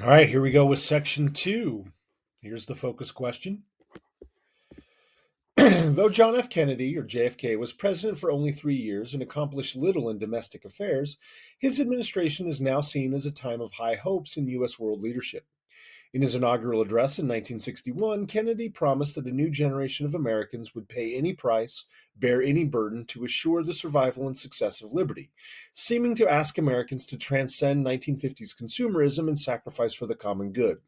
All right, here we go with section 2. Here's the focus question. Though John F. Kennedy, or JFK, was president for only 3 years and accomplished little in domestic affairs, his administration is now seen as a time of high hopes in U.S. world leadership. In his inaugural address in 1961, Kennedy promised that a new generation of Americans would pay any price, bear any burden to assure the survival and success of liberty, seeming to ask Americans to transcend 1950s consumerism and sacrifice for the common good.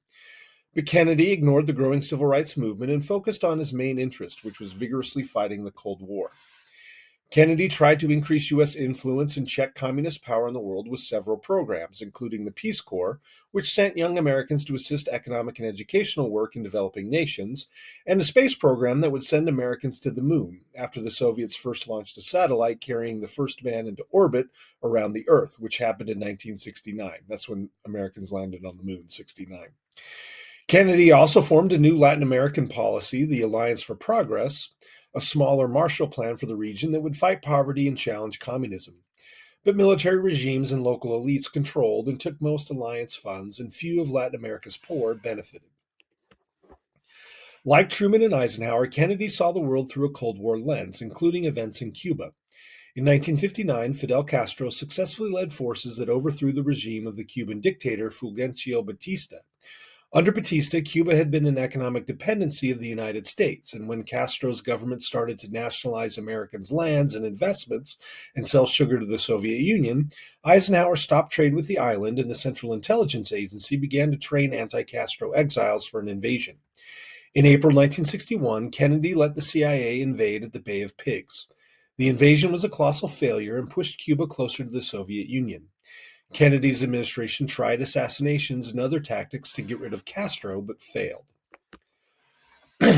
But Kennedy ignored the growing civil rights movement and focused on his main interest, which was vigorously fighting the Cold War. Kennedy tried to increase U.S. influence and check communist power in the world with several programs, including the Peace Corps, which sent young Americans to assist economic and educational work in developing nations, and a space program that would send Americans to the moon after the Soviets first launched a satellite carrying the first man into orbit around the Earth, which happened in 1969. That's when Americans landed on the moon, 69. Kennedy also formed a new Latin American policy, the Alliance for Progress, a smaller Marshall Plan for the region that would fight poverty and challenge communism. But military regimes and local elites controlled and took most alliance funds, and few of Latin America's poor benefited. Like Truman and Eisenhower, Kennedy saw the world through a Cold War lens, including events in Cuba. In 1959, Fidel Castro successfully led forces that overthrew the regime of the Cuban dictator Fulgencio Batista. Under Batista, Cuba had been an economic dependency of the United States, and when Castro's government started to nationalize Americans' lands and investments and sell sugar to the Soviet Union, Eisenhower stopped trade with the island, and the Central Intelligence Agency began to train anti-Castro exiles for an invasion. In April 1961, Kennedy let the CIA invade at the Bay of Pigs. The invasion was a colossal failure and pushed Cuba closer to the Soviet Union. Kennedy's administration tried assassinations and other tactics to get rid of Castro, but failed.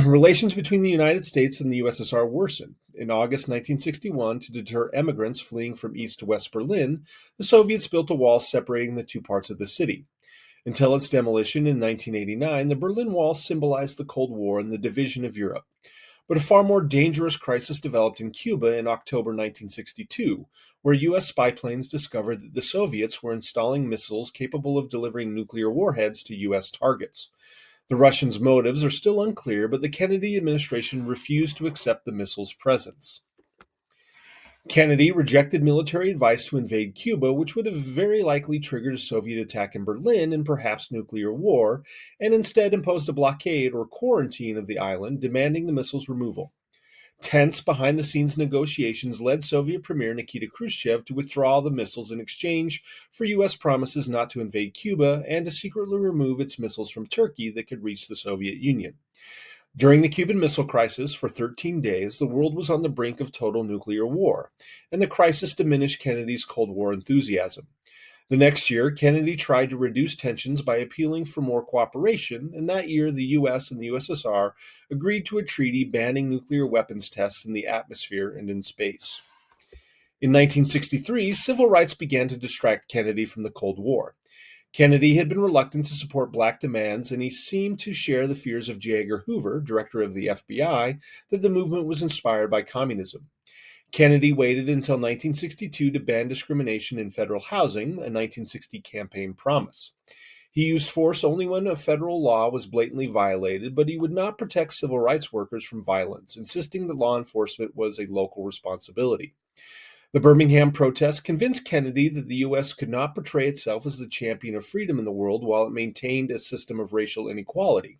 Relations between the United States and the USSR worsened. In August 1961, to deter emigrants fleeing from East to West Berlin, the Soviets built a wall separating the two parts of the city. Until its demolition in 1989, the Berlin Wall symbolized the Cold War and the division of Europe. But a far more dangerous crisis developed in Cuba in October 1962, where U.S. spy planes discovered that the Soviets were installing missiles capable of delivering nuclear warheads to U.S. targets. The Russians' motives are still unclear, but the Kennedy administration refused to accept the missiles' presence. Kennedy rejected military advice to invade Cuba, which would have very likely triggered a Soviet attack in Berlin and perhaps nuclear war, and instead imposed a blockade or quarantine of the island, demanding the missiles' removal. Tense behind-the-scenes negotiations led Soviet Premier Nikita Khrushchev to withdraw the missiles in exchange for U.S. promises not to invade Cuba and to secretly remove its missiles from Turkey that could reach the Soviet Union. During the Cuban Missile Crisis, for 13 days, the world was on the brink of total nuclear war, and the crisis diminished Kennedy's Cold War enthusiasm. The next year, Kennedy tried to reduce tensions by appealing for more cooperation, and that year the U.S. and the USSR agreed to a treaty banning nuclear weapons tests in the atmosphere and in space. In 1963, civil rights began to distract Kennedy from the Cold War. Kennedy had been reluctant to support black demands, and he seemed to share the fears of J. Edgar Hoover, director of the FBI, that the movement was inspired by communism. Kennedy waited until 1962 to ban discrimination in federal housing, a 1960 campaign promise. He used force only when a federal law was blatantly violated, but he would not protect civil rights workers from violence, insisting that law enforcement was a local responsibility. The Birmingham protests convinced Kennedy that the U.S. could not portray itself as the champion of freedom in the world while it maintained a system of racial inequality.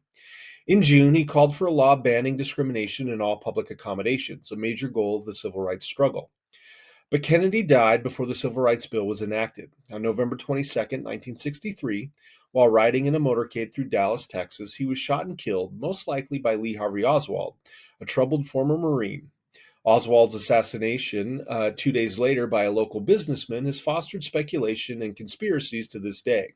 In June, he called for a law banning discrimination in all public accommodations, a major goal of the civil rights struggle. But Kennedy died before the Civil Rights Bill was enacted. On November 22, 1963, while riding in a motorcade through Dallas, Texas, he was shot and killed, most likely by Lee Harvey Oswald, a troubled former Marine. Oswald's assassination 2 days later by a local businessman has fostered speculation and conspiracies to this day.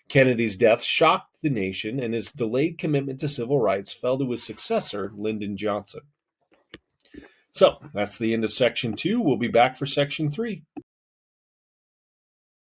Kennedy's death shocked the nation, and his delayed commitment to civil rights fell to his successor, Lyndon Johnson. So that's the end of Section 2. We'll be back for Section 3.